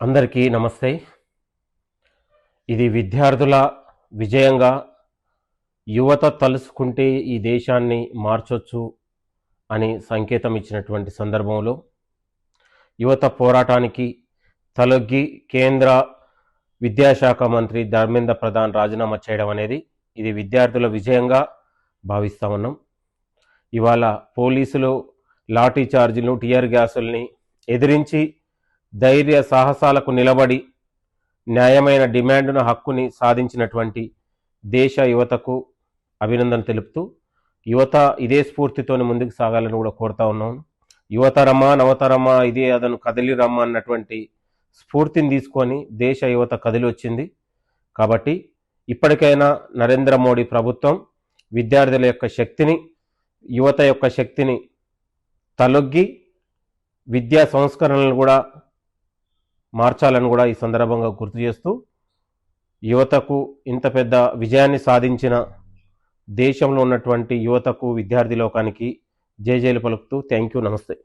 అందరికీ నమస్తే. ఇది విద్యార్థుల విజయంగా యువత తలుసుకుంటే ఈ దేశాన్ని మార్చొచ్చు అని సంకేతం ఇచ్చినటువంటి సందర్భంలో యువత పోరాటానికి తలొగ్గి కేంద్ర విద్యాశాఖ మంత్రి ధర్మేంద్ర ప్రధాన్ రాజీనామా చేయడం అనేది ఇది విద్యార్థుల విజయంగా భావిస్తా ఉన్నాం. ఇవాళ పోలీసులు లాఠీ చార్జీలు, టియర్ గ్యాసుల్ని ఎదిరించి ధైర్య సాహసాలకు నిలబడి న్యాయమైన డిమాండ్ను హక్కుని సాధించినటువంటి దేశ యువతకు అభినందన తెలుపుతూ యువత ఇదే స్ఫూర్తితోనే ముందుకు సాగాలని కూడా కోరుతా ఉన్నాను. యువతరమా నవతరమా ఇదే అదను కదిలి రమ్మ అన్నటువంటి స్ఫూర్తిని తీసుకొని దేశ యువత కదిలి వచ్చింది. కాబట్టి ఇప్పటికైనా నరేంద్ర మోడీ ప్రభుత్వం విద్యార్థుల యొక్క శక్తిని, యువత యొక్క శక్తిని తలొగ్గి విద్యా సంస్కరణలను కూడా మార్చాలని కూడా ఈ సందర్భంగా గుర్తు చేస్తూ యువతకు ఇంత పెద్ద విజయాన్ని సాధించిన దేశంలో ఉన్నటువంటి యువతకు, విద్యార్థి లోకానికి జేజేలు పలుకుతూ థ్యాంక్ యూ, నమస్తే.